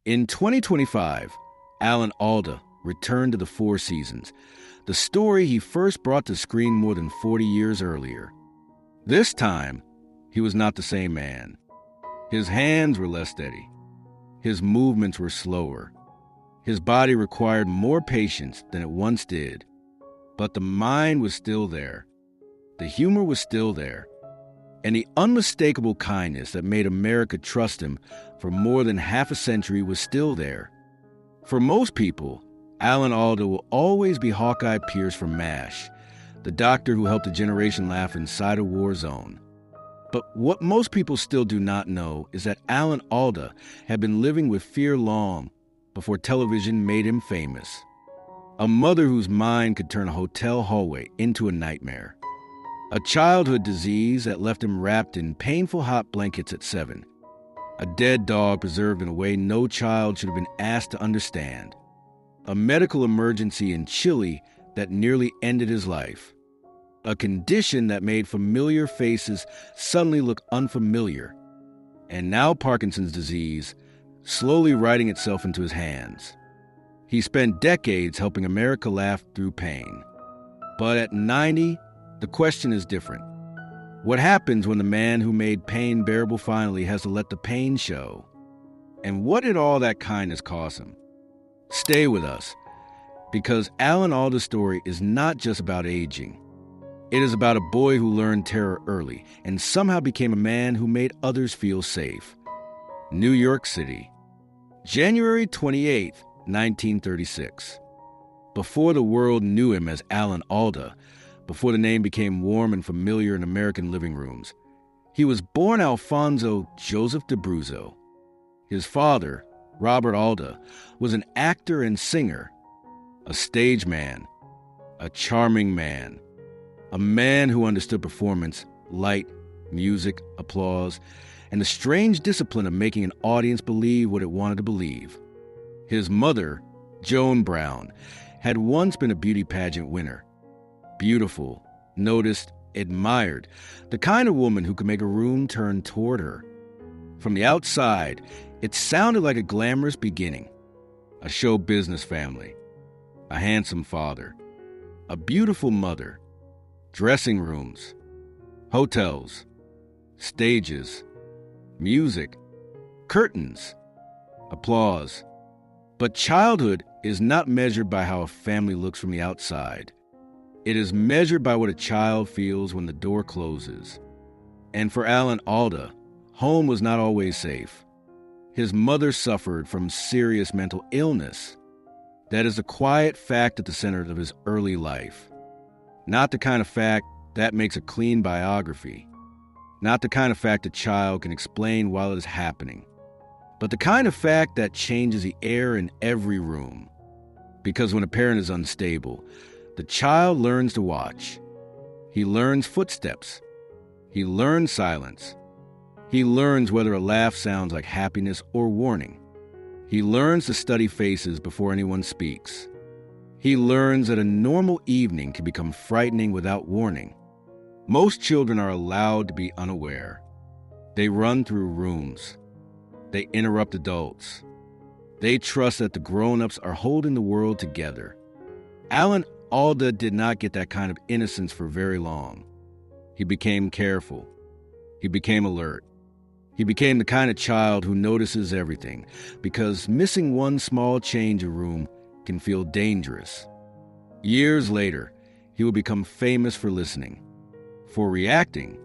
In 2025, Alan Alda returned to the Four Seasons, the story he first brought to screen more than 40 years earlier. This time, he was not the same man. His hands were less steady. His movements were slower. His body required more patience than it once did. But the mind was still there. The humor was still there. And the unmistakable kindness that made America trust him for more than half a century was still there. For most people, Alan Alda will always be Hawkeye Pierce from MASH, the doctor who helped a generation laugh inside a war zone. But what most people still do not know is that Alan Alda had been living with fear long before television made him famous. A mother whose mind could turn a hotel hallway into a nightmare. A childhood disease that left him wrapped in painful hot blankets at 7. A dead dog preserved in a way no child should have been asked to understand. A medical emergency in Chile that nearly ended his life. A condition that made familiar faces suddenly look unfamiliar. And now Parkinson's disease, slowly writing itself into his hands. He spent decades helping America laugh through pain. But at 90, the question is different. What happens when the man who made pain bearable finally has to let the pain show? And what did all that kindness cost him? Stay with us, because Alan Alda's story is not just about aging. It is about a boy who learned terror early and somehow became a man who made others feel safe. New York City, January 28, 1936. Before the world knew him as Alan Alda, before the name became warm and familiar in American living rooms, he was born Alfonso Joseph d'Abruzzo. His father, Robert Alda, was an actor and singer, a stage man, a charming man, a man who understood performance, light, music, applause, and the strange discipline of making an audience believe what it wanted to believe. His mother, Joan Brown, had once been a beauty pageant winner. Beautiful, noticed, admired, the kind of woman who could make a room turn toward her. From the outside, it sounded like a glamorous beginning. A show business family, a handsome father, a beautiful mother, dressing rooms, hotels, stages, music, curtains, applause. But childhood is not measured by how a family looks from the outside. It is measured by what a child feels when the door closes. And for Alan Alda, home was not always safe. His mother suffered from serious mental illness. That is the quiet fact at the center of his early life. Not the kind of fact that makes a clean biography. Not the kind of fact a child can explain while it is happening. But the kind of fact that changes the air in every room. Because when a parent is unstable, the child learns to watch. He learns footsteps. He learns silence. He learns whether a laugh sounds like happiness or warning. He learns to study faces before anyone speaks. He learns that a normal evening can become frightening without warning. Most children are allowed to be unaware. They run through rooms. They interrupt adults. They trust that the grown-ups are holding the world together. Alan Alda did not get that kind of innocence for very long. He became careful. He became alert. He became the kind of child who notices everything, because missing one small change of room can feel dangerous. Years later, he will become famous for listening, for reacting,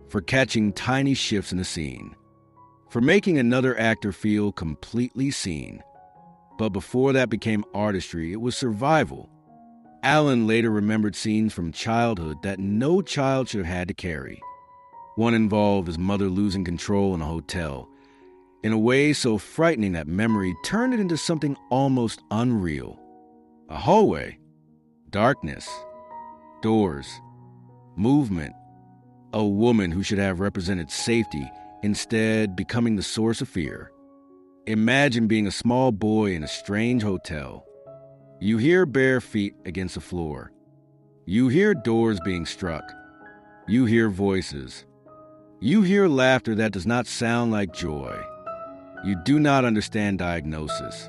for catching tiny shifts in the scene, for making another actor feel completely seen. But before that became artistry, it was survival. Alan later remembered scenes from childhood that no child should have had to carry. One involved his mother losing control in a hotel, in a way so frightening that memory turned it into something almost unreal. A hallway, darkness, doors, movement, a woman who should have represented safety, instead becoming the source of fear. Imagine being a small boy in a strange hotel. You hear bare feet against the floor. You hear doors being struck. You hear voices. You hear laughter that does not sound like joy. You do not understand diagnosis.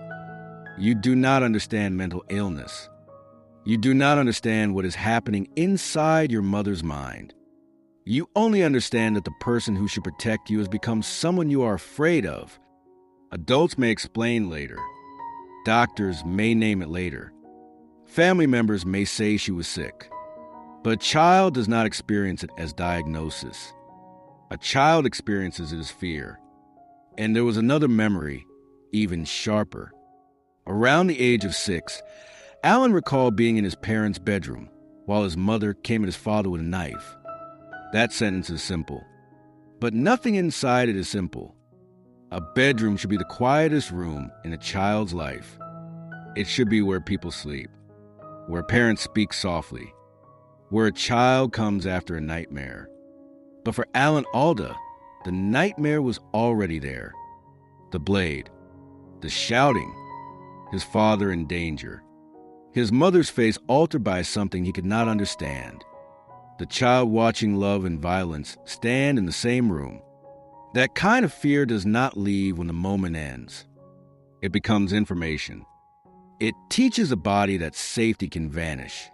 You do not understand mental illness. You do not understand what is happening inside your mother's mind. You only understand that the person who should protect you has become someone you are afraid of. Adults may explain later. Doctors may name it later. Family members may say she was sick. But a child does not experience it as diagnosis. A child experiences it as fear. And there was another memory, even sharper. Around the age of 6, Alan recalled being in his parents' bedroom while his mother came at his father with a knife. That sentence is simple. But nothing inside it is simple. A bedroom should be the quietest room in a child's life. It should be where people sleep, where parents speak softly, where a child comes after a nightmare. But for Alan Alda, the nightmare was already there. The blade, the shouting, his father in danger, his mother's face altered by something he could not understand. The child watching love and violence stand in the same room. That kind of fear does not leave when the moment ends. It becomes information. It teaches a body that safety can vanish.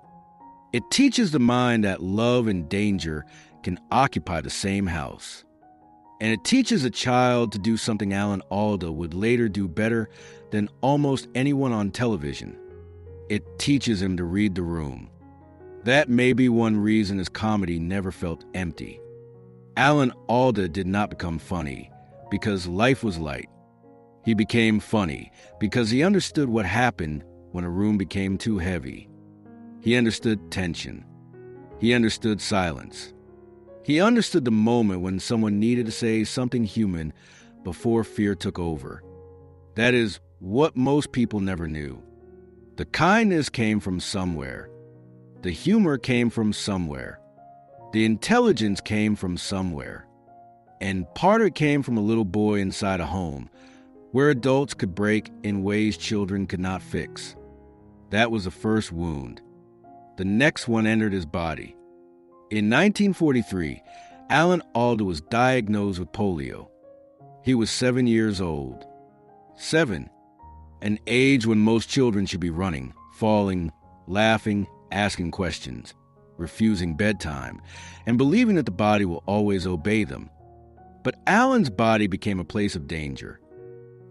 It teaches the mind that love and danger can occupy the same house. And it teaches a child to do something Alan Alda would later do better than almost anyone on television. It teaches him to read the room. That may be one reason his comedy never felt empty. Alan Alda did not become funny because life was light. He became funny because he understood what happened when a room became too heavy. He understood tension. He understood silence. He understood the moment when someone needed to say something human before fear took over. That is what most people never knew. The kindness came from somewhere. The humor came from somewhere. The intelligence came from somewhere. And part of it came from a little boy inside a home where adults could break in ways children could not fix. That was the first wound. The next one entered his body. In 1943, Alan Alda was diagnosed with polio. He was 7 years old. 7, an age when most children should be running, falling, laughing, asking questions, refusing bedtime, and believing that the body will always obey them. But Alan's body became a place of danger.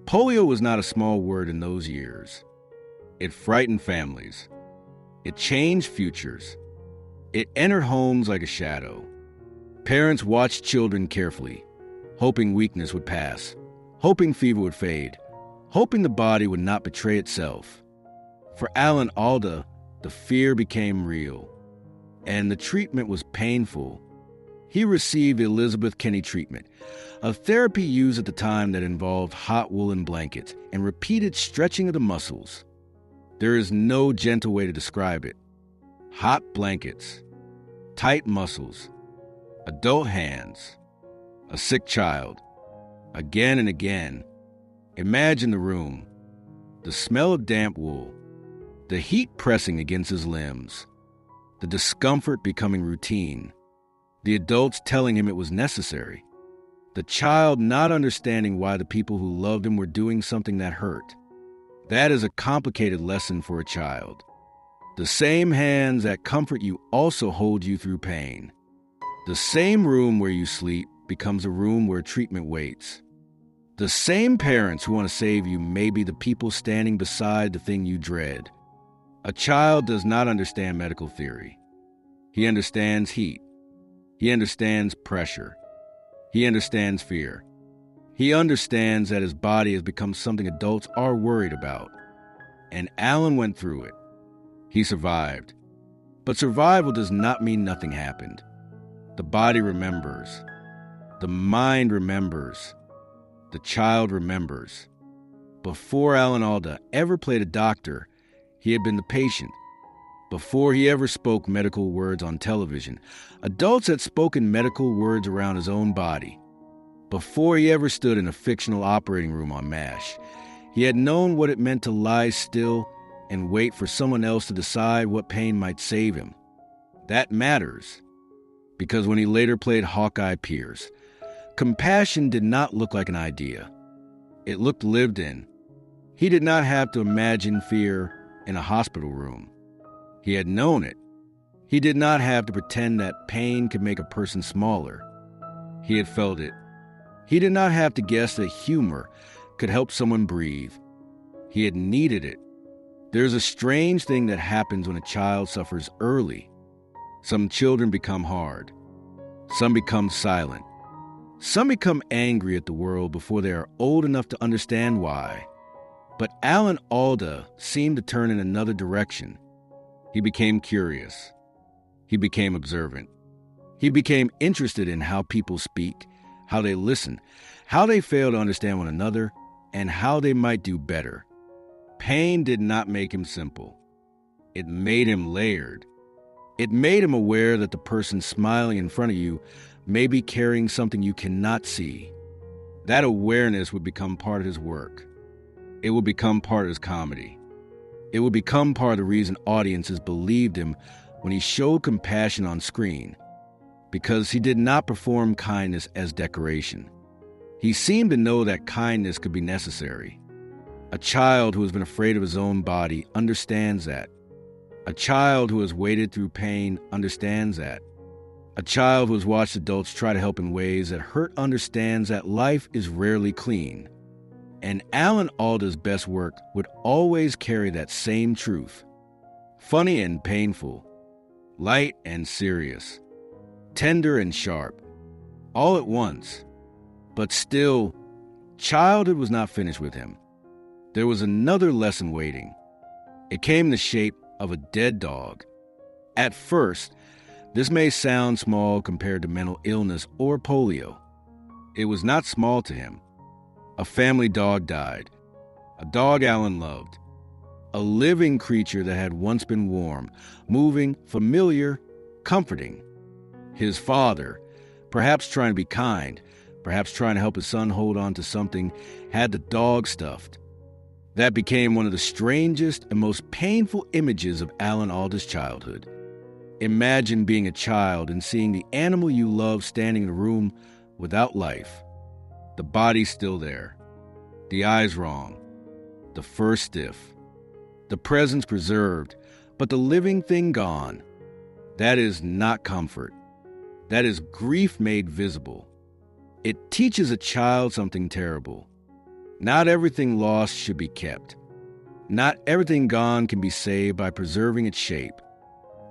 Polio was not a small word in those years. It frightened families. It changed futures. It entered homes like a shadow. Parents watched children carefully, hoping weakness would pass, hoping fever would fade, hoping the body would not betray itself. For Alan Alda, the fear became real, and the treatment was painful. He received the Elizabeth Kenny treatment, a therapy used at the time that involved hot woolen blankets and repeated stretching of the muscles. There is no gentle way to describe it. Hot blankets, tight muscles, adult hands, a sick child. Again and again. Imagine the room, the smell of damp wool, the heat pressing against his limbs, the discomfort becoming routine, the adults telling him it was necessary, the child not understanding why the people who loved him were doing something that hurt. That is a complicated lesson for a child. The same hands that comfort you also hold you through pain. The same room where you sleep becomes a room where treatment waits. The same parents who want to save you may be the people standing beside the thing you dread. A child does not understand medical theory. He understands heat. He understands pressure. He understands fear. He understands that his body has become something adults are worried about. And Alan went through it. He survived. But survival does not mean nothing happened. The body remembers. The mind remembers. The child remembers. Before Alan Alda ever played a doctor, he had been the patient. Before he ever spoke medical words on television, adults had spoken medical words around his own body. Before he ever stood in a fictional operating room on MASH, he had known what it meant to lie still and wait for someone else to decide what pain might save him. That matters, because when he later played Hawkeye Pierce, compassion did not look like an idea. It looked lived in. He did not have to imagine fear in a hospital room. He had known it. He did not have to pretend that pain could make a person smaller. He had felt it. He did not have to guess that humor could help someone breathe. He had needed it. There's a strange thing that happens when a child suffers early. Some children become hard. Some become silent. Some become angry at the world before they are old enough to understand why. But Alan Alda seemed to turn in another direction. He became curious. He became observant. He became interested in how people speak, how they listen, how they fail to understand one another, and how they might do better. Pain did not make him simple. It made him layered. It made him aware that the person smiling in front of you may be carrying something you cannot see. That awareness would become part of his work. It would become part of his comedy. It would become part of the reason audiences believed him when he showed compassion on screen, because he did not perform kindness as decoration. He seemed to know that kindness could be necessary. A child who has been afraid of his own body understands that. A child who has waded through pain understands that. A child who has watched adults try to help in ways that hurt understands that life is rarely clean. And Alan Alda's best work would always carry that same truth. Funny and painful, light and serious, tender and sharp, all at once. But still, childhood was not finished with him. There was another lesson waiting. It came in the shape of a dead dog. At first, this may sound small compared to mental illness or polio. It was not small to him. A family dog died, a dog Alan loved, a living creature that had once been warm, moving, familiar, comforting. His father, perhaps trying to be kind, perhaps trying to help his son hold on to something, had the dog stuffed. That became one of the strangest and most painful images of Alan Alda's childhood. Imagine being a child and seeing the animal you love standing in a room without life. The body still there, the eyes wrong, the fur stiff, the presence preserved, but the living thing gone. That is not comfort. That is grief made visible. It teaches a child something terrible. Not everything lost should be kept. Not everything gone can be saved by preserving its shape.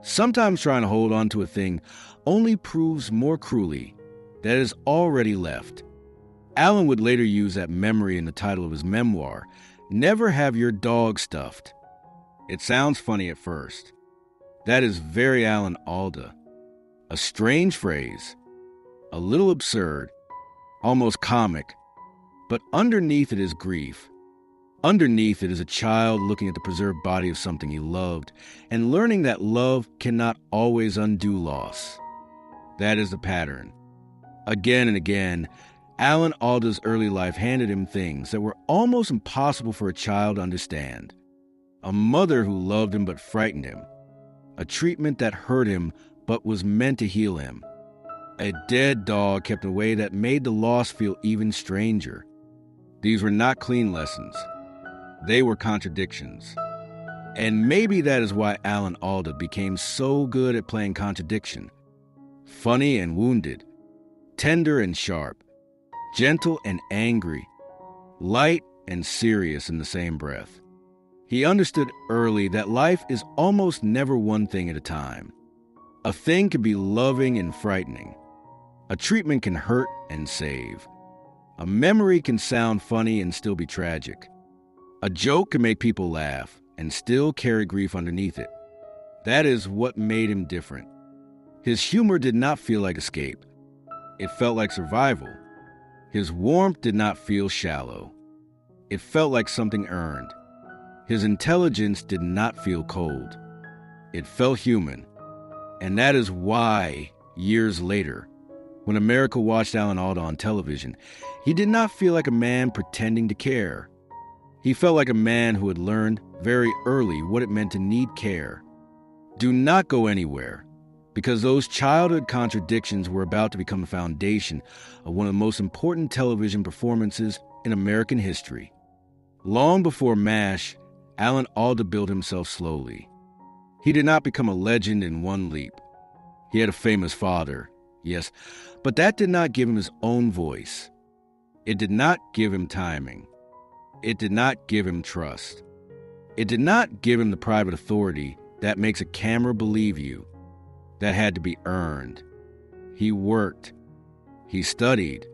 Sometimes trying to hold on to a thing only proves more cruelly that it is already left. Alan would later use that memory in the title of his memoir, Never Have Your Dog Stuffed. It sounds funny at first. That is very Alan Alda. A strange phrase, a little absurd, almost comic, but underneath it is grief. Underneath it is a child looking at the preserved body of something he loved and learning that love cannot always undo loss. That is the pattern. Again and again, Alan Alda's early life handed him things that were almost impossible for a child to understand. A mother who loved him but frightened him. A treatment that hurt him but was meant to heal him. A dead dog kept in a way that made the loss feel even stranger. These were not clean lessons. They were contradictions. And maybe that is why Alan Alda became so good at playing contradiction. Funny and wounded, tender and sharp, gentle and angry, light and serious in the same breath. He understood early that life is almost never one thing at a time. A thing can be loving and frightening. A treatment can hurt and save. A memory can sound funny and still be tragic. A joke can make people laugh and still carry grief underneath it. That is what made him different. His humor did not feel like escape. It felt like survival. His warmth did not feel shallow. It felt like something earned. His intelligence did not feel cold. It felt human. And that is why, years later, when America watched Alan Alda on television, he did not feel like a man pretending to care. He felt like a man who had learned very early what it meant to need care. Do not go anywhere, because those childhood contradictions were about to become the foundation of one of the most important television performances in American history. Long before MASH, Alan Alda built himself slowly. He did not become a legend in one leap. He had a famous father, yes, but that did not give him his own voice. It did not give him timing. It did not give him trust. It did not give him the private authority that makes a camera believe you. That had to be earned. He worked. He studied.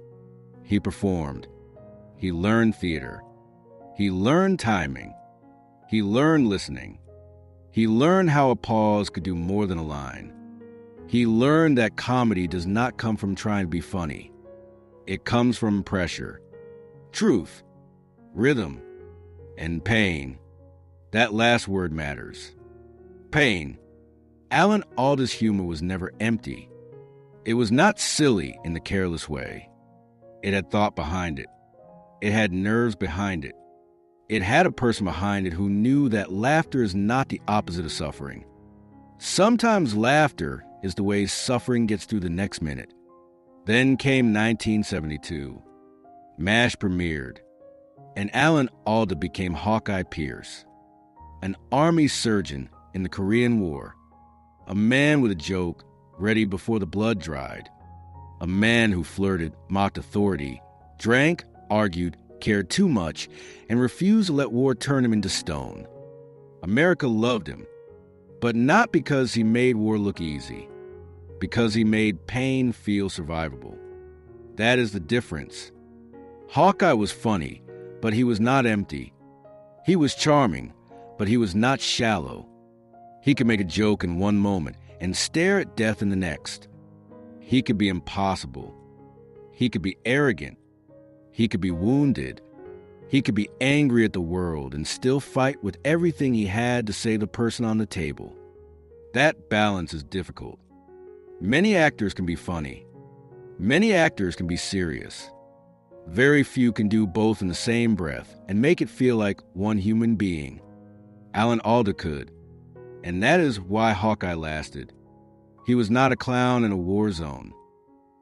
He performed. He learned theater. He learned timing. He learned listening. He learned how a pause could do more than a line. He learned that comedy does not come from trying to be funny. It comes from pressure, truth, rhythm, and pain. That last word matters. Pain. Alan Alda's humor was never empty. It was not silly in the careless way. It had thought behind it. It had nerves behind it. It had a person behind it who knew that laughter is not the opposite of suffering. Sometimes laughter is the way suffering gets through the next minute. Then came 1972. MASH premiered, and Alan Alda became Hawkeye Pierce, an army surgeon in the Korean War, a man with a joke ready before the blood dried, a man who flirted, mocked authority, drank, argued, cared too much, and refused to let war turn him into stone. America loved him, but not because he made war look easy, because he made pain feel survivable. That is the difference. Hawkeye was funny, but he was not empty. He was charming, but he was not shallow. He could make a joke in one moment and stare at death in the next. He could be impossible. He could be arrogant. He could be wounded. He could be angry at the world and still fight with everything he had to save the person on the table. That balance is difficult. Many actors can be funny. Many actors can be serious. Very few can do both in the same breath and make it feel like one human being. Alan Alda could, and that is why Hawkeye lasted. He was not a clown in a war zone.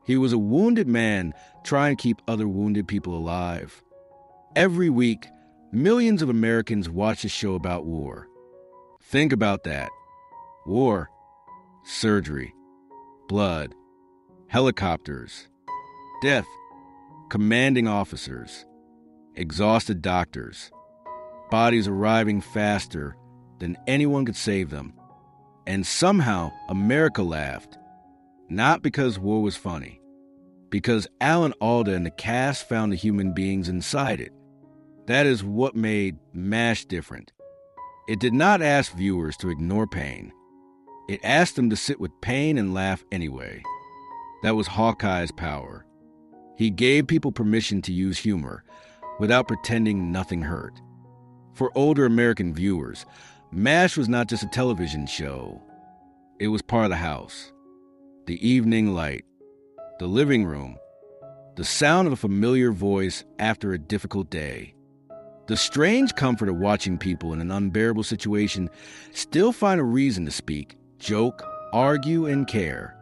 He was a wounded man trying to keep other wounded people alive. Every week, millions of Americans watch a show about war. Think about that. War, surgery, blood, helicopters, death, commanding officers, exhausted doctors, bodies arriving faster than anyone could save them. And somehow America laughed, not because war was funny, because Alan Alda and the cast found the human beings inside it. That is what made MASH different. It did not ask viewers to ignore pain. It asked them to sit with pain and laugh anyway. That was Hawkeye's power. He gave people permission to use humor without pretending nothing hurt. For older American viewers, MASH was not just a television show. It was part of the house, the evening light, the living room, the sound of a familiar voice after a difficult day. The strange comfort of watching people in an unbearable situation still find a reason to speak, joke, argue, and care.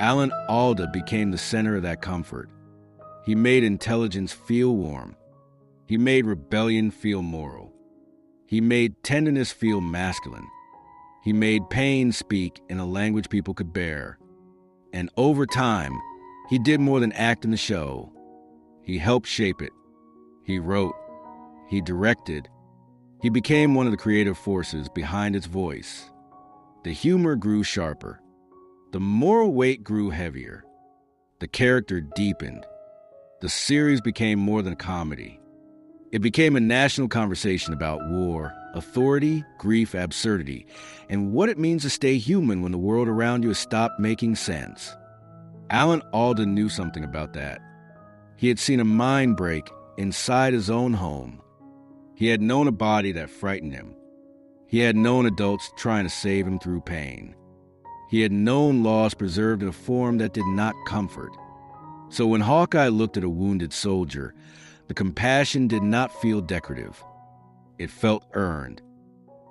Alan Alda became the center of that comfort. He made intelligence feel warm. He made rebellion feel moral. He made tenderness feel masculine. He made pain speak in a language people could bear. And over time, he did more than act in the show. He helped shape it. He wrote. He directed. He became one of the creative forces behind its voice. The humor grew sharper. The moral weight grew heavier. The character deepened. The series became more than a comedy. It became a national conversation about war, authority, grief, absurdity, and what it means to stay human when the world around you has stopped making sense. Alan Alda knew something about that. He had seen a mind break inside his own home. He had known a body that frightened him. He had known adults trying to save him through pain. He had known loss preserved in a form that did not comfort. So when Hawkeye looked at a wounded soldier, the compassion did not feel decorative. It felt earned.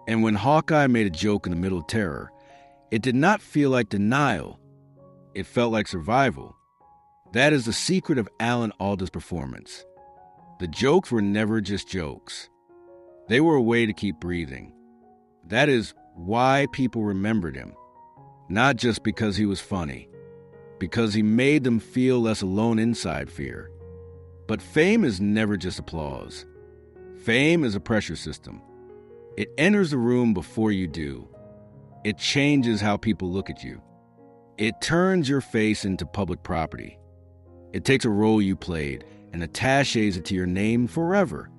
And when Hawkeye made a joke in the middle of terror, it did not feel like denial. It felt like survival. That is the secret of Alan Alda's performance. The jokes were never just jokes. They were a way to keep breathing. That is why people remembered him. Not just because he was funny, because he made them feel less alone inside fear. But fame is never just applause. Fame is a pressure system. It enters the room before you do. It changes how people look at you. It turns your face into public property. It takes a role you played and attaches it to your name forever.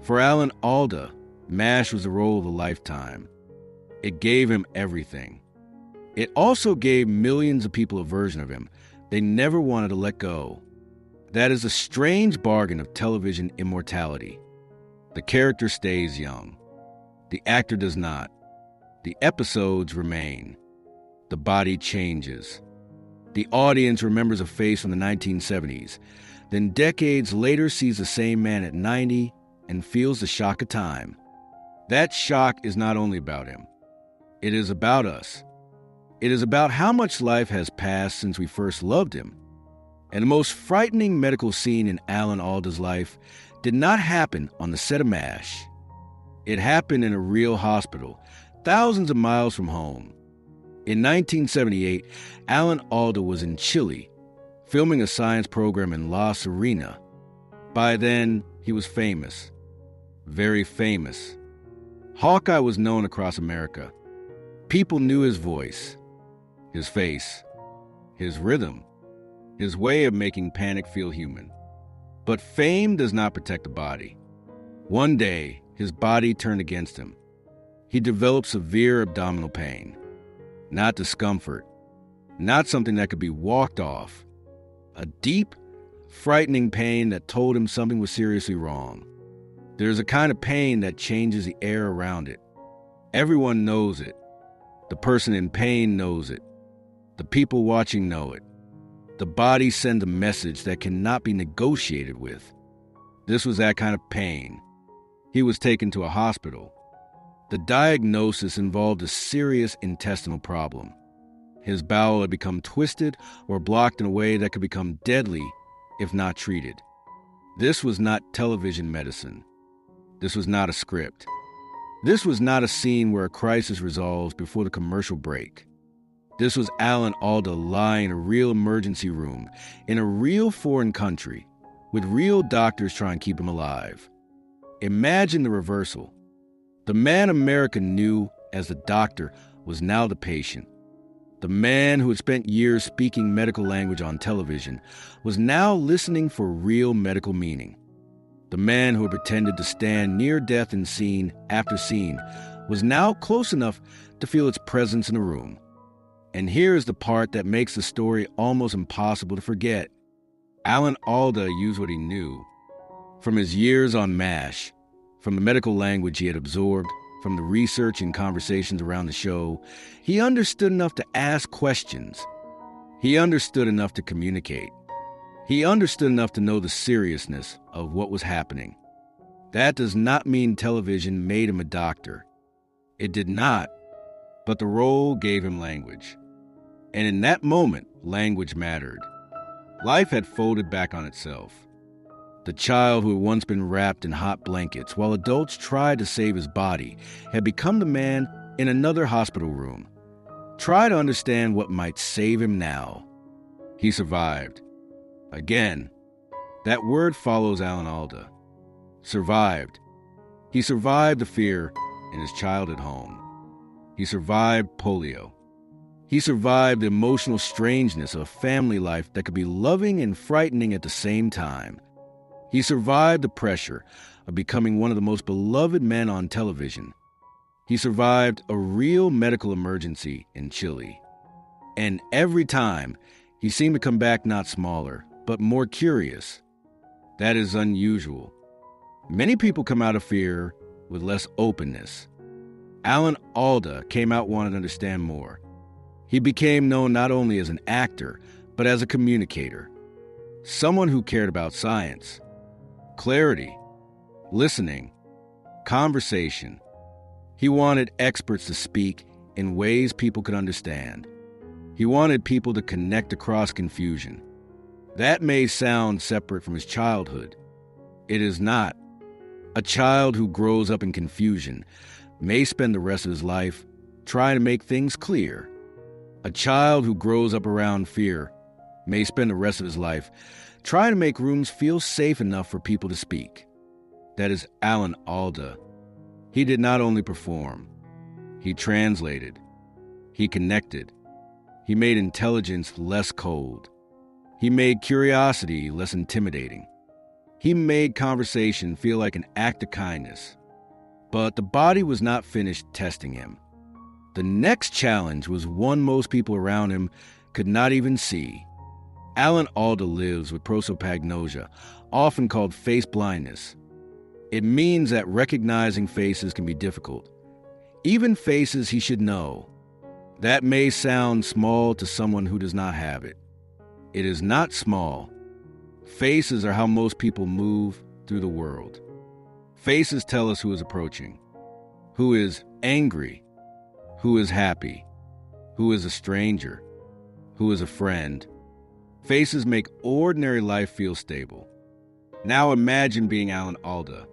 For Alan Alda, MASH was the role of a lifetime. It gave him everything. It also gave millions of people a version of him they never wanted to let go. That is a strange bargain of television immortality. The character stays young. The actor does not. The episodes remain. The body changes. The audience remembers a face from the 1970s, then decades later sees the same man at 90 and feels the shock of time. That shock is not only about him. It is about us. It is about how much life has passed since we first loved him. And the most frightening medical scene in Alan Alda's life did not happen on the set of MASH. It happened in a real hospital, thousands of miles from home. In 1978, Alan Alda was in Chile, filming a science program in La Serena. By then, he was famous. Very famous. Hawkeye was known across America. People knew his voice, his face, his rhythm, his way of making panic feel human. But fame does not protect the body. One day, his body turned against him. He developed severe abdominal pain. Not discomfort. Not something that could be walked off. A deep, frightening pain that told him something was seriously wrong. There's a kind of pain that changes the air around it. Everyone knows it. The person in pain knows it. The people watching know it. The body sends a message that cannot be negotiated with. This was that kind of pain. He was taken to a hospital. The diagnosis involved a serious intestinal problem. His bowel had become twisted or blocked in a way that could become deadly if not treated. This was not television medicine. This was not a script. This was not a scene where a crisis resolves before the commercial break. This was Alan Alda lying in a real emergency room in a real foreign country with real doctors trying to keep him alive. Imagine the reversal. The man America knew as the doctor was now the patient. The man who had spent years speaking medical language on television was now listening for real medical meaning. The man who had pretended to stand near death in scene after scene was now close enough to feel its presence in the room. And here is the part that makes the story almost impossible to forget. Alan Alda used what he knew. From his years on MASH, from the medical language he had absorbed, from the research and conversations around the show, he understood enough to ask questions. He understood enough to communicate. He understood enough to know the seriousness of what was happening. That does not mean television made him a doctor. It did not, but the role gave him language. And in that moment, language mattered. Life had folded back on itself. The child who had once been wrapped in hot blankets while adults tried to save his body had become the man in another hospital room. Try to understand what might save him now. He survived. Again, that word follows Alan Alda. Survived. He survived the fear in his childhood home. He survived polio. He survived the emotional strangeness of a family life that could be loving and frightening at the same time. He survived the pressure of becoming one of the most beloved men on television. He survived a real medical emergency in Chile. And every time, he seemed to come back not smaller, but more curious. That is unusual. Many people come out of fear with less openness. Alan Alda came out wanting to understand more. He became known not only as an actor, but as a communicator. Someone who cared about science, clarity, listening, conversation. He wanted experts to speak in ways people could understand. He wanted people to connect across confusion. That may sound separate from his childhood, It is not. A child who grows up in confusion may spend the rest of his life trying to make things clear. A child who grows up around fear may spend the rest of his life trying to make rooms feel safe enough for people to speak. That is Alan Alda. He did not only perform, he translated, he connected, he made intelligence less cold, he made curiosity less intimidating. He made conversation feel like an act of kindness. But the body was not finished testing him. The next challenge was one most people around him could not even see. Alan Alda lives with prosopagnosia, often called face blindness. It means that recognizing faces can be difficult, even faces he should know. That may sound small to someone who does not have it. It is not small. Faces are how most people move through the world. Faces tell us who is approaching, who is angry, who is happy, who is a stranger, who is a friend. Faces make ordinary life feel stable. Now imagine being Alan Alda,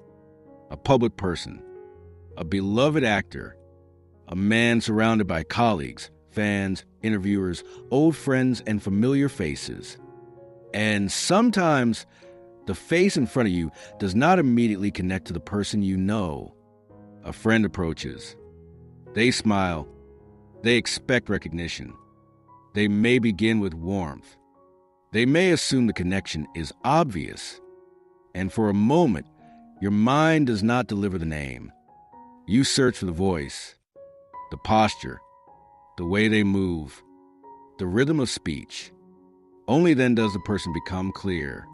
a public person, a beloved actor, a man surrounded by colleagues, fans, interviewers, old friends, and familiar faces. And sometimes the face in front of you does not immediately connect to the person you know. A friend approaches. They smile. They expect recognition. They may begin with warmth. They may assume the connection is obvious. And for a moment, your mind does not deliver the name. You search for the voice, the posture, the way they move, the rhythm of speech. Only then does the person become clear.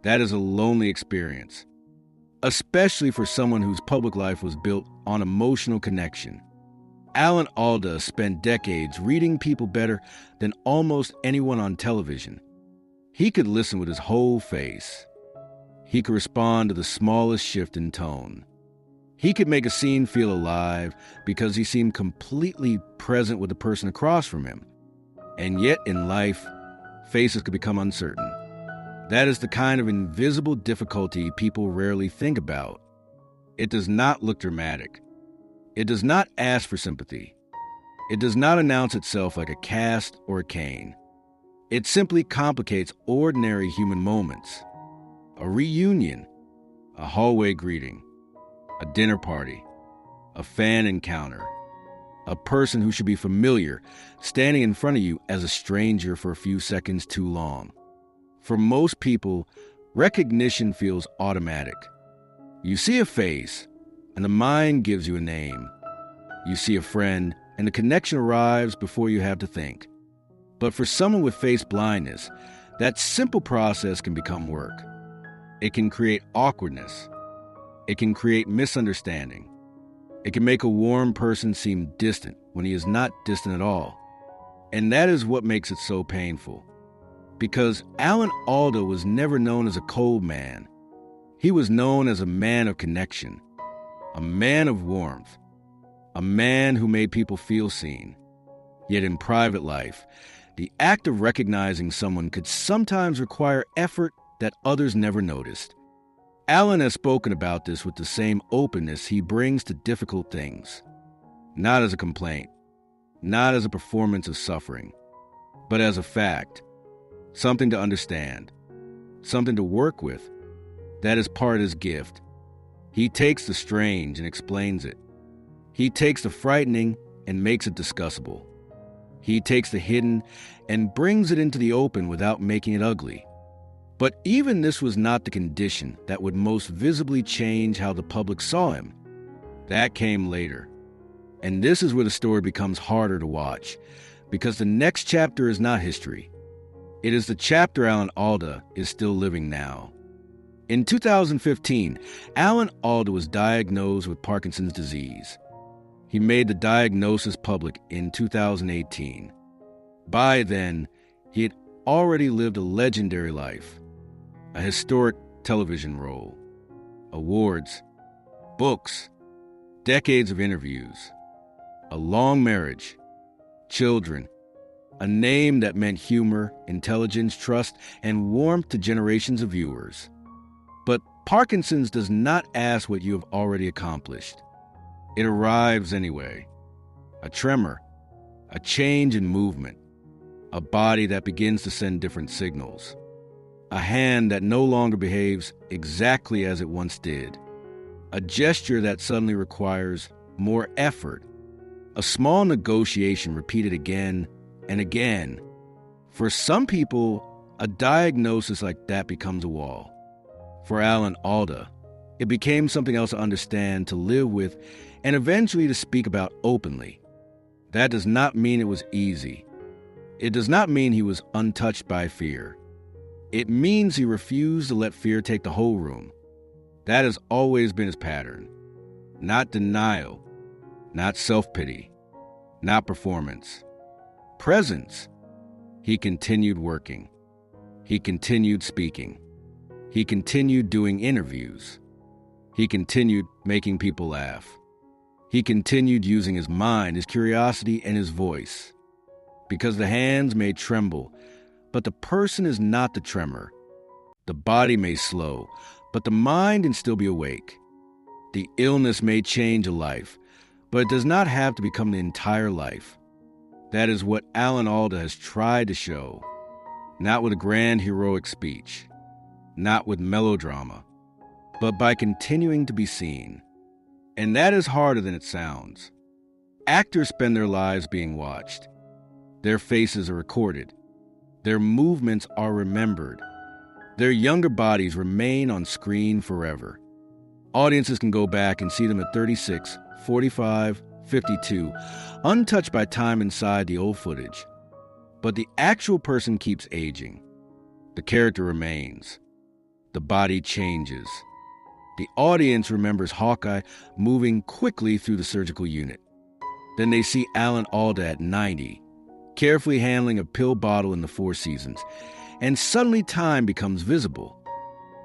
That is a lonely experience, especially for someone whose public life was built on emotional connection. Alan Alda spent decades reading people better than almost anyone on television. He could listen with his whole face. He could respond to the smallest shift in tone. He could make a scene feel alive because he seemed completely present with the person across from him. And yet in life, faces could become uncertain. That is the kind of invisible difficulty people rarely think about. It does not look dramatic. It does not ask for sympathy. It does not announce itself like a cast or a cane. It simply complicates ordinary human moments. A reunion, a hallway greeting, a dinner party, a fan encounter, a person who should be familiar standing in front of you as a stranger for a few seconds too long. For most people, recognition feels automatic. You see a face, and the mind gives you a name. You see a friend, and the connection arrives before you have to think. But for someone with face blindness, that simple process can become work. It can create awkwardness. It can create misunderstanding. It can make a warm person seem distant when he is not distant at all. And that is what makes it so painful. Because Alan Alda was never known as a cold man. He was known as a man of connection, a man of warmth, a man who made people feel seen. Yet in private life, the act of recognizing someone could sometimes require effort that others never noticed. Alan has spoken about this with the same openness he brings to difficult things. Not as a complaint, not as a performance of suffering, but as a fact, something to understand, something to work with. That is part of his gift. He takes the strange and explains it. He takes the frightening and makes it discussable. He takes the hidden and brings it into the open without making it ugly. But even this was not the condition that would most visibly change how the public saw him. That came later. And this is where the story becomes harder to watch, because the next chapter is not history. It is the chapter Alan Alda is still living now. In 2015, Alan Alda was diagnosed with Parkinson's disease. He made the diagnosis public in 2018. By then, he had already lived a legendary life, a historic television role, awards, books, decades of interviews, a long marriage, children, a name that meant humor, intelligence, trust, and warmth to generations of viewers. But Parkinson's does not ask what you have already accomplished. It arrives anyway. A tremor, a change in movement, a body that begins to send different signals, a hand that no longer behaves exactly as it once did, a gesture that suddenly requires more effort, a small negotiation repeated again and again. For some people, a diagnosis like that becomes a wall. For Alan Alda, it became something else to understand, to live with, and eventually to speak about openly. That does not mean it was easy. It does not mean he was untouched by fear. It means he refused to let fear take the whole room. That has always been his pattern. Not denial, not self-pity, not performance. Presence. He continued working. He continued speaking. He continued doing interviews. He continued making people laugh. He continued using his mind, his curiosity, and his voice. Because the hands may tremble, but the person is not the tremor. The body may slow, but the mind can still be awake. The illness may change a life, but it does not have to become the entire life. That is what Alan Alda has tried to show. Not with a grand heroic speech, not with melodrama, but by continuing to be seen. And that is harder than it sounds. Actors spend their lives being watched. Their faces are recorded. Their movements are remembered. Their younger bodies remain on screen forever. Audiences can go back and see them at 36, 45, 52, untouched by time inside the old footage. But the actual person keeps aging. The character remains. The body changes. The audience remembers Hawkeye moving quickly through the surgical unit. Then they see Alan Alda at 90, carefully handling a pill bottle in the Four Seasons, and suddenly time becomes visible.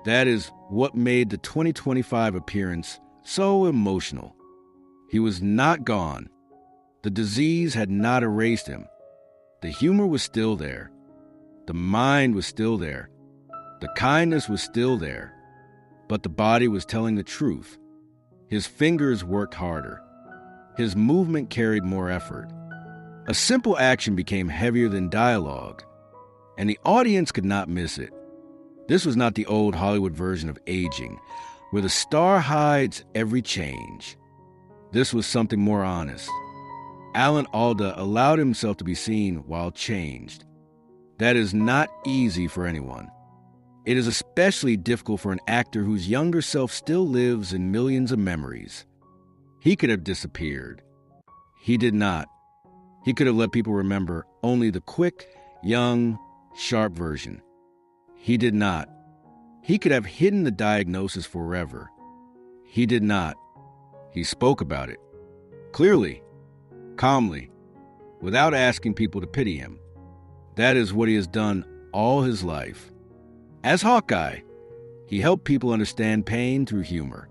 That is what made the 2025 appearance so emotional. He was not gone. The disease had not erased him. The humor was still there. The mind was still there. The kindness was still there. But the body was telling the truth. His fingers worked harder. His movement carried more effort. A simple action became heavier than dialogue, and the audience could not miss it. This was not the old Hollywood version of aging, where the star hides every change. This was something more honest. Alan Alda allowed himself to be seen while changed. That is not easy for anyone. It is especially difficult for an actor whose younger self still lives in millions of memories. He could have disappeared. He did not. He could have let people remember only the quick, young, sharp version. He did not. He could have hidden the diagnosis forever. He did not. He spoke about it. Clearly, calmly, without asking people to pity him. That is what he has done all his life. As Hawkeye, he helped people understand pain through humor.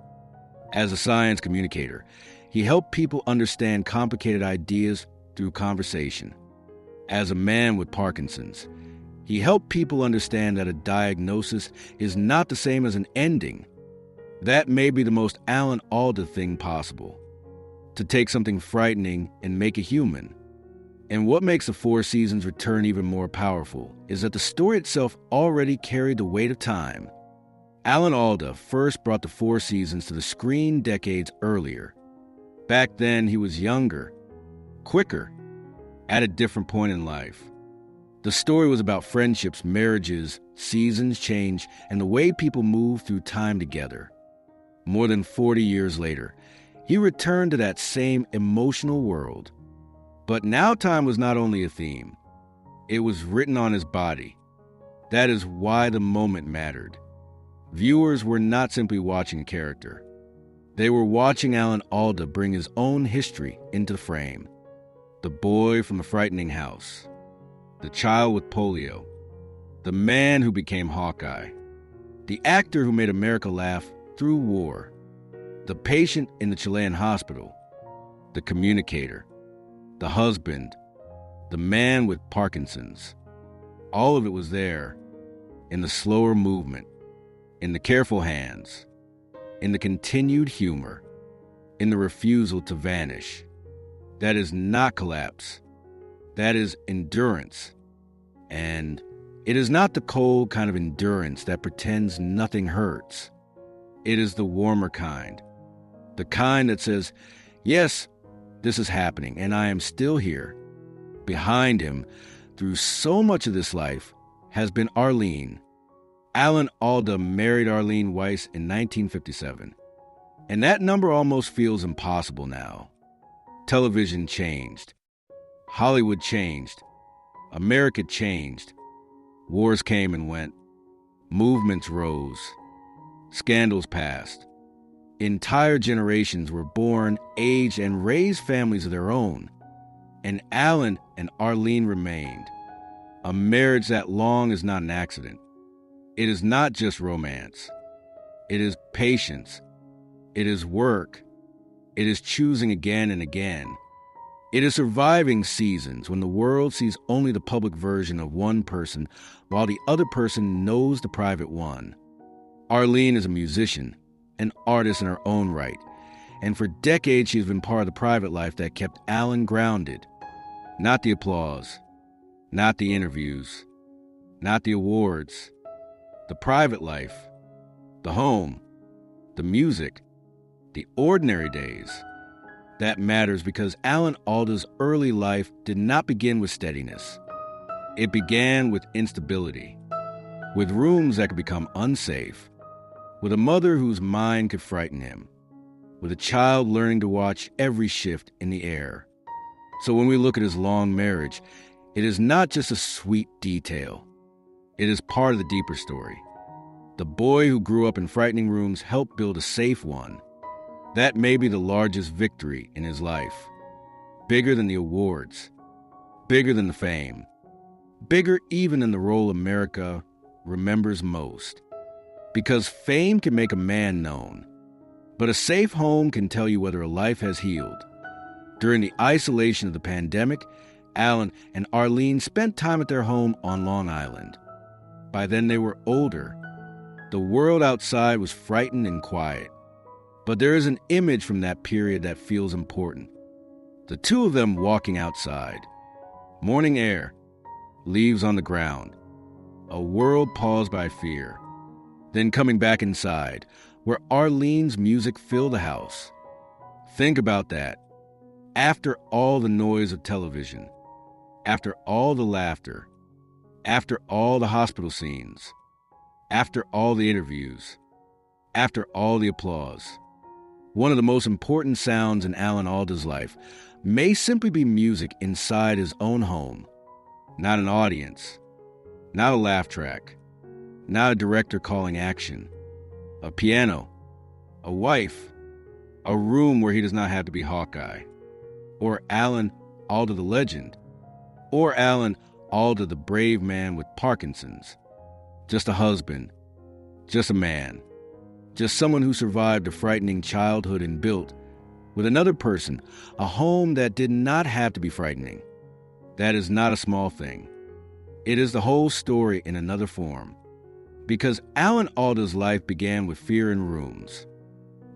As a science communicator, he helped people understand complicated ideas through conversation. As a man with Parkinson's, he helped people understand that a diagnosis is not the same as an ending. That may be the most Alan Alda thing possible, to take something frightening and make it human. And what makes the Four Seasons return even more powerful is that the story itself already carried the weight of time. Alan Alda first brought the Four Seasons to the screen decades earlier. Back then, he was younger, quicker, at a different point in life. The story was about friendships, marriages, seasons change, and the way people move through time together. More than 40 years later, he returned to that same emotional world. But now time was not only a theme. It was written on his body. That is why the moment mattered. Viewers were not simply watching a character. They were watching Alan Alda bring his own history into the frame. The boy from the frightening house. The child with polio. The man who became Hawkeye. The actor who made America laugh through war. The patient in the Chilean hospital. The communicator. The husband. The man with Parkinsons. All of it was there, in the slower movement, in the careful hands, in the continued humor, in the refusal to vanish. That is not collapse. That is endurance. And it is not the cold kind of endurance that pretends nothing hurts. It is the warmer kind. The kind that says, yes, this is happening, and I am still here. Behind him, through so much of this life, has been Arlene. Alan Alda married Arlene Weiss in 1957. And that number almost feels impossible now. Television changed. Hollywood changed. America changed. Wars came and went. Movements rose. Scandals passed. Entire generations were born, aged, and raised families of their own. And Alan and Arlene remained. A marriage that long is not an accident. It is not just romance. It is patience. It is work. It is choosing again and again. It is surviving seasons when the world sees only the public version of one person while the other person knows the private one. Arlene is a musician, an artist in her own right, and for decades she has been part of the private life that kept Alan grounded. Not the applause, not the interviews, not the awards, the private life, the home, the music, the ordinary days. That matters because Alan Alda's early life did not begin with steadiness. It began with instability, with rooms that could become unsafe, with a mother whose mind could frighten him, with a child learning to watch every shift in the air. So when we look at his long marriage, it is not just a sweet detail. It is part of the deeper story. The boy who grew up in frightening rooms helped build a safe one. That may be the largest victory in his life. Bigger than the awards. Bigger than the fame. Bigger even than the role America remembers most. Because fame can make a man known, but a safe home can tell you whether a life has healed. During the isolation of the pandemic, Alan and Arlene spent time at their home on Long Island. By then they were older. The world outside was frightened and quiet. But there is an image from that period that feels important. The two of them walking outside. Morning air, leaves on the ground. A world paused by fear. Then coming back inside, where Arlene's music filled the house. Think about that. After all the noise of television, after all the laughter, after all the hospital scenes, after all the interviews, after all the applause, one of the most important sounds in Alan Alda's life may simply be music inside his own home. Not an audience, not a laugh track, not a director calling action. A piano, a wife, a room where he does not have to be Hawkeye. Or Alan Alda the legend. Or Alan Alda the brave man with Parkinsons. Just a husband. Just a man. Just someone who survived a frightening childhood and built, with another person, a home that did not have to be frightening. That is not a small thing. It is the whole story in another form. Because Alan Alda's life began with fear in rooms.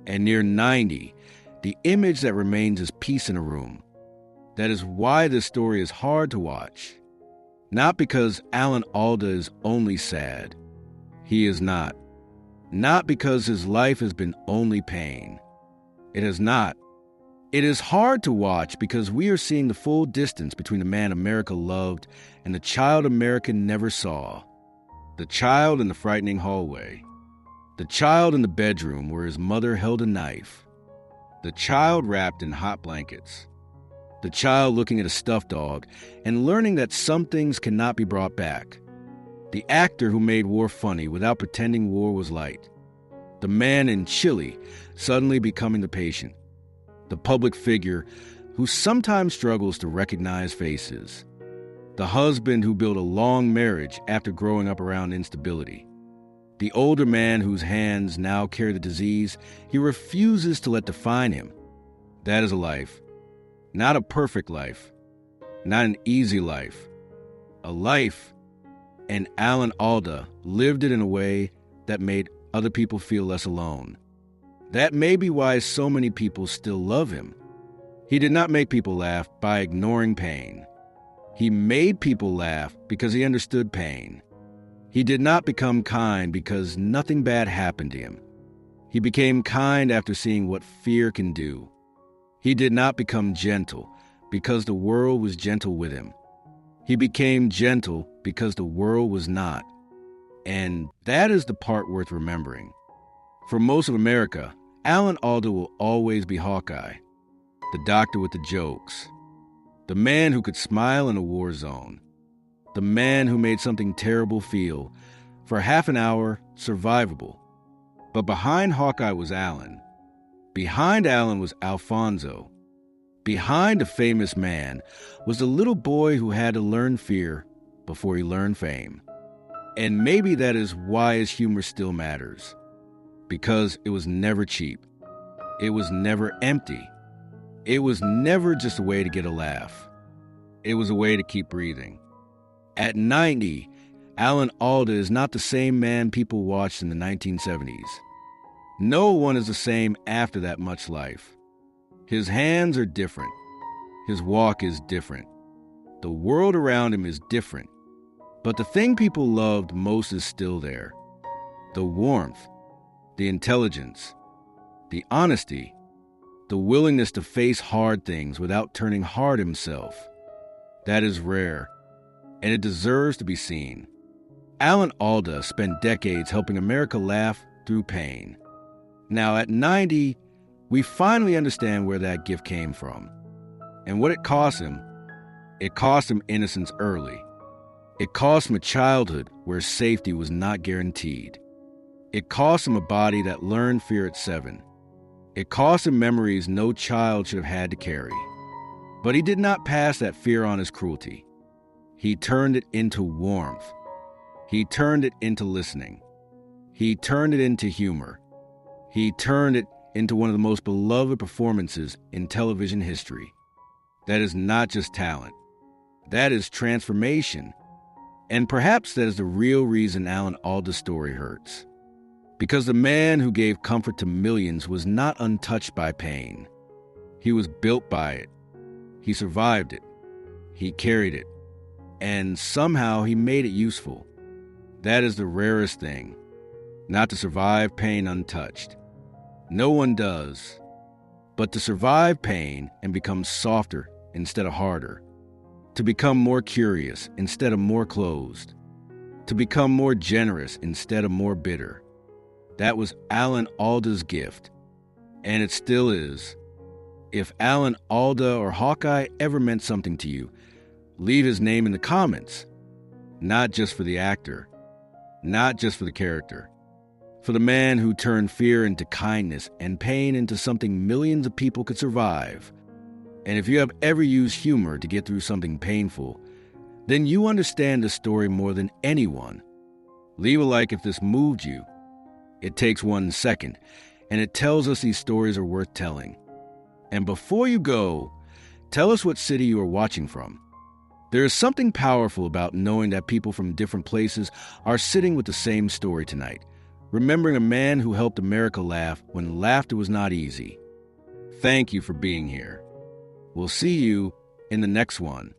And near 90, the image that remains is peace in a room. That is why this story is hard to watch. Not because Alan Alda is only sad. He is not. Not because his life has been only pain. It has not. It is hard to watch because we are seeing the full distance between the man America loved and the child America never saw. The child in the frightening hallway. The child in the bedroom where his mother held a knife. The child wrapped in hot blankets. The child looking at a stuffed dog and learning that some things cannot be brought back. The actor who made war funny without pretending war was light. The man in Chile suddenly becoming the patient. The public figure who sometimes struggles to recognize faces. The husband who built a long marriage after growing up around instability. The older man whose hands now carry the disease he refuses to let define him. That is a life. Not a perfect life. Not an easy life. A life. And Alan Alda lived it in a way that made other people feel less alone. That may be why so many people still love him. He did not make people laugh by ignoring pain. He made people laugh because he understood pain. He did not become kind because nothing bad happened to him. He became kind after seeing what fear can do. He did not become gentle because the world was gentle with him. He became gentle because the world was not. And that is the part worth remembering. For most of America, Alan Alda will always be Hawkeye, the doctor with the jokes, the man who could smile in a war zone, the man who made something terrible feel, for half an hour, survivable. But behind Hawkeye was Alan. Behind Alan was Alfonso. Behind the famous man was the little boy who had to learn fear before he learned fame. And maybe that is why his humor still matters. Because it was never cheap. It was never empty. It was never just a way to get a laugh. It was a way to keep breathing. At 90, Alan Alda is not the same man people watched in the 1970s. No one is the same after that much life. His hands are different. His walk is different. The world around him is different. But the thing people loved most is still there. The warmth, the intelligence, the honesty, the willingness to face hard things without turning hard himself. That is rare, and it deserves to be seen. Alan Alda spent decades helping America laugh through pain. Now, at 90, we finally understand where that gift came from. And what it cost him innocence early. It cost him a childhood where safety was not guaranteed. It cost him a body that learned fear at 7. It cost him memories no child should have had to carry. But he did not pass that fear on as cruelty. He turned it into warmth. He turned it into listening. He turned it into humor. He turned it into one of the most beloved performances in television history. That is not just talent. That is transformation. And perhaps that is the real reason Alan Alda's story hurts. Because the man who gave comfort to millions was not untouched by pain. He was built by it. He survived it. He carried it. And somehow he made it useful. That is the rarest thing. Not to survive pain untouched. No one does. But to survive pain and become softer instead of harder. To become more curious instead of more closed. To become more generous instead of more bitter. That was Alan Alda's gift. And it still is. If Alan Alda or Hawkeye ever meant something to you, leave his name in the comments. Not just for the actor. Not just for the character. For the man who turned fear into kindness and pain into something millions of people could survive. And if you have ever used humor to get through something painful, then you understand the story more than anyone. Leave a like if this moved you. It takes 1 second, and it tells us these stories are worth telling. And before you go, tell us what city you are watching from. There is something powerful about knowing that people from different places are sitting with the same story tonight, remembering a man who helped America laugh when laughter was not easy. Thank you for being here. We'll see you in the next one.